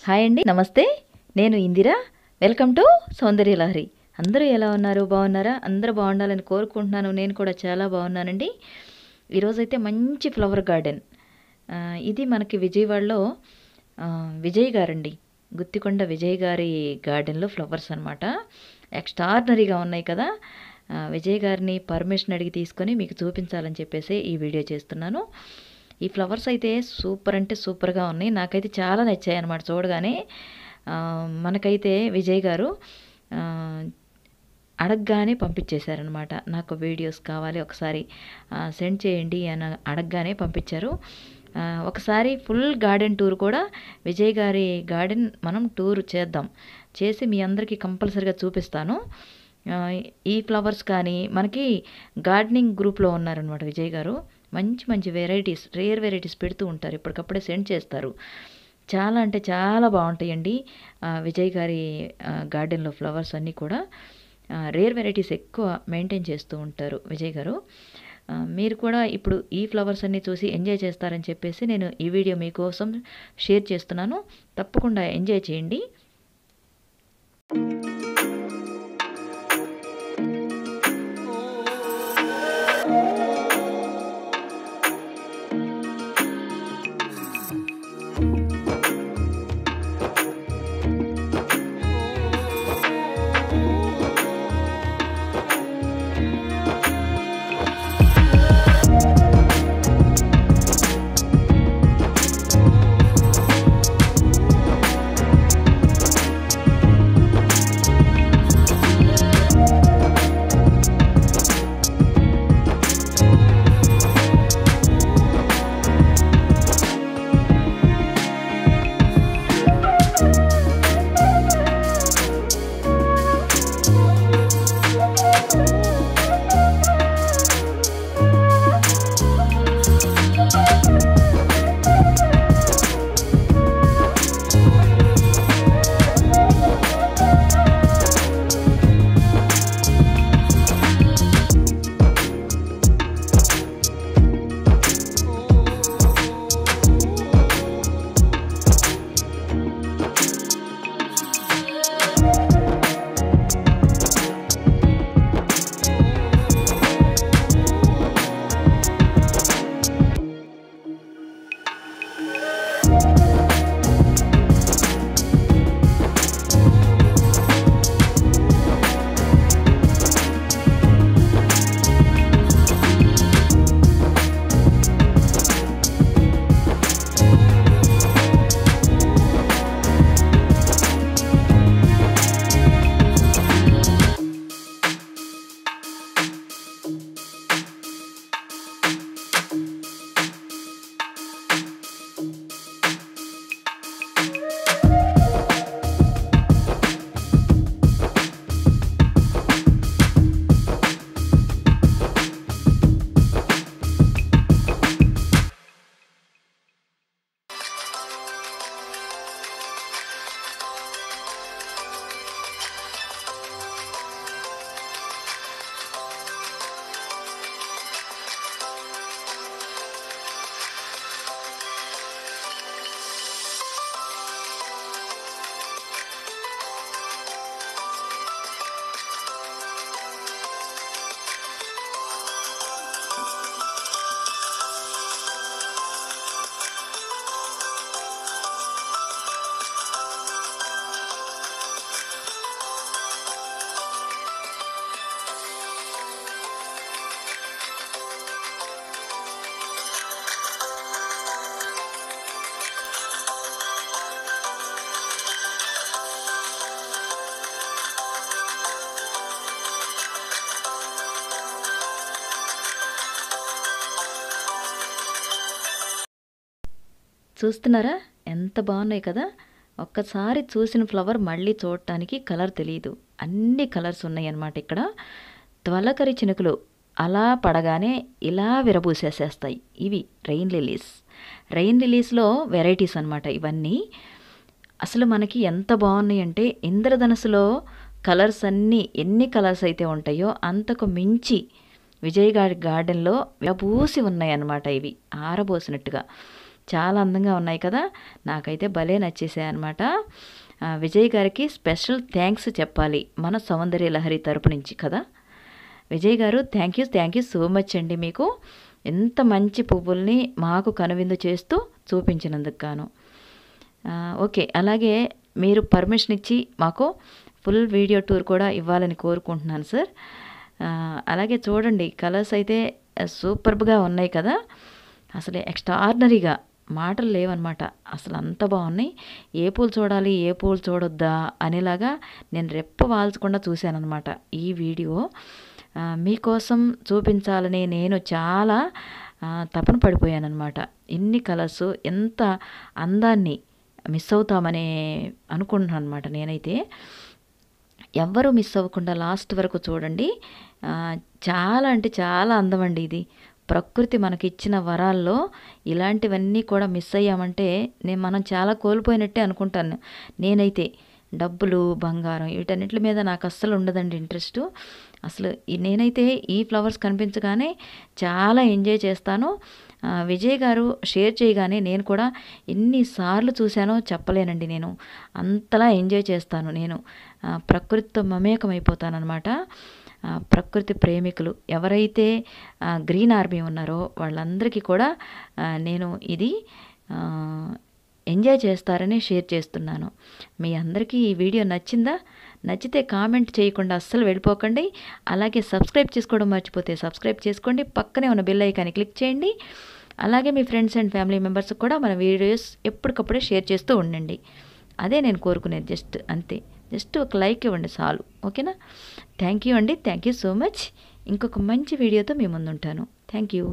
Hi అండి, నమస్తే. నేను ఇందిర. Welcome to Soundarya Lahari. అందరూ ఎలా ఉన్నారు? బాగున్నారా? అందరూ బాగుండాలని కోరుకుంటున్నాను. నేను కూడా చాలా బాగున్నానండి. ఈరోజైతే మంచి ఫ్లవర్ గార్డెన్. ఇది మనకి విజయవాడలో విజయ్ గారండి, గుత్తికొండ విజయ్ గారి గార్డెన్లో ఫ్లవర్స్ అనమాట. ఎక్స్ట్రాడినరీగా ఉన్నాయి కదా. విజయ్ గారిని పర్మిషన్ అడిగి తీసుకొని మీకు చూపించాలని చెప్పేసి ఈ వీడియో చేస్తున్నాను. ఈ ఫ్లవర్స్ అయితే సూపర్ అంటే సూపర్గా ఉన్నాయి. నాకైతే చాలా నచ్చాయి అన్నమాట చూడగానే. మనకైతే విజయ్ గారు అడగగానే పంపించేశారనమాట. నాకు వీడియోస్ కావాలి, ఒకసారి సెండ్ చేయండి అని అడగగానే పంపించారు. ఒకసారి ఫుల్ గార్డెన్ టూర్ కూడా విజయ్ గారి గార్డెన్ మనం టూర్ చేసి మీ అందరికీ కంపల్సరిగా చూపిస్తాను. ఈ ఫ్లవర్స్ కానీ మనకి గార్డెనింగ్ గ్రూప్లో ఉన్నారనమాట విజయ్ గారు. మంచి మంచి వెరైటీస్, రేర్ వెరైటీస్ పెడుతూ ఉంటారు, ఇప్పటికప్పుడే సెండ్ చేస్తారు. చాలా అంటే చాలా బాగుంటాయండి విజయ్ గారి గార్డెన్లో ఫ్లవర్స్ అన్నీ కూడా. రేర్ వెరైటీస్ ఎక్కువ మెయింటైన్ చేస్తూ ఉంటారు విజయ్ గారు. మీరు కూడా ఇప్పుడు ఈ ఫ్లవర్స్ అన్నీ చూసి ఎంజాయ్ చేస్తారని చెప్పేసి నేను ఈ వీడియో మీకోసం షేర్ చేస్తున్నాను. తప్పకుండా ఎంజాయ్ చేయండి. చూస్తున్నారా ఎంత బాగున్నాయి కదా. ఒక్కసారి చూసిన ఫ్లవర్ మళ్ళీ చూడటానికి కలర్ తెలియదు. అన్ని కలర్స్ ఉన్నాయి అన్నమాట ఇక్కడ. త్వలకరి చినుకులు అలా పడగానే ఇలా విరబూసేసేస్తాయి. ఇవి రెయిన్ లిలీస్. రెయిన్ లిలీస్లో వెరైటీస్ అన్నమాట ఇవన్నీ. అసలు మనకి ఎంత బాగున్నాయి అంటే ఇంద్రధనుసులో కలర్స్ అన్నీ ఎన్ని కలర్స్ అయితే ఉంటాయో అంతకు మించి విజయ్ గారి గార్డెన్లో విరబూసి ఉన్నాయి అన్నమాట. ఇవి ఆరబోసినట్టుగా చాలా అందంగా ఉన్నాయి కదా, నాకైతే భలే నచ్చేసాయి అనమాట. విజయ్ గారికి స్పెషల్ థ్యాంక్స్ చెప్పాలి మన సౌందర్య లహరి తరపు నుంచి కదా. విజయ్ గారు థ్యాంక్ యూ సో మచ్ అండి. మీకు ఎంత మంచి పువ్వుల్ని మాకు కనువిందు చేస్తూ చూపించినందుకు గాను. ఓకే, అలాగే మీరు పర్మిషన్ ఇచ్చి మాకు ఫుల్ వీడియో టూర్ కూడా ఇవ్వాలని కోరుకుంటున్నాను సార్. అలాగే చూడండి, కలర్స్ అయితే సూపర్బ్గా ఉన్నాయి కదా, అసలు ఎక్స్ట్రాఆర్డినరీగా మాటలు లేవన్నమాట. అసలు అంత బాగున్నాయి. ఏ పూలు చూడాలి ఏ పూలు చూడొద్దా అనేలాగా నేను రెప్ప వాల్చకుండా చూశానన్నమాట ఈ వీడియో. మీకోసం చూపించాలని నేను చాలా తపన పడిపోయానన్నమాట. ఇన్ని కలర్స్ ఎంత అందాన్ని మిస్ అవుతామని అనుకుంటున్నాను అనమాట నేనైతే. ఎవ్వరూ మిస్ అవ్వకుండా లాస్ట్ వరకు చూడండి. చాలా అంటే చాలా అందమండి ఇది. ప్రకృతి మనకిచ్చిన వరాల్లో ఇలాంటివన్నీ కూడా మిస్ అయ్యామంటే మనం చాలా కోల్పోయినట్టే అనుకుంటాను నేనైతే. డబ్బులు, బంగారం వీటన్నిటి మీద నాకు అస్సలు ఉండదండి ఇంట్రెస్టు. అసలు నేనైతే ఈ ఫ్లవర్స్ కనిపించగానే చాలా ఎంజాయ్ చేస్తాను. విజయ్ గారు షేర్ చేయగానే నేను కూడా ఎన్నిసార్లు చూశానో చెప్పలేనండి. నేను అంతలా ఎంజాయ్ చేస్తాను. నేను ప్రకృతితో మమేకమైపోతానన్నమాట. ప్రకృతి ప్రేమికులు ఎవరైతే గ్రీన్ ఆర్మీ ఉన్నారో వాళ్ళందరికీ కూడా నేను ఇది ఎంజాయ్ చేస్తారని షేర్ చేస్తున్నాను. మీ అందరికీ ఈ వీడియో నచ్చిందా? నచ్చితే కామెంట్ చేయకుండా అస్సలు వెళ్ళిపోకండి. అలాగే సబ్స్క్రైబ్ చేసుకోవడం మర్చిపోతే సబ్స్క్రైబ్ చేసుకోండి. పక్కనే ఉన్న బెల్ ఐకాన్ని క్లిక్ చేయండి. అలాగే మీ ఫ్రెండ్స్ అండ్ ఫ్యామిలీ మెంబర్స్కి కూడా మన వీడియోస్ ఎప్పటికప్పుడే షేర్ చేస్తూ ఉండండి. అదే నేను కోరుకునేది, జస్ట్ అంతే. జస్ట్ ఒక లైక్ ఇవ్వండి చాలు, ఓకేనా? థ్యాంక్ యూ అండి, థ్యాంక్ యూ సో మచ్. ఇంకొక మంచి వీడియోతో మీ ముందు ఉంటాను. Thank you.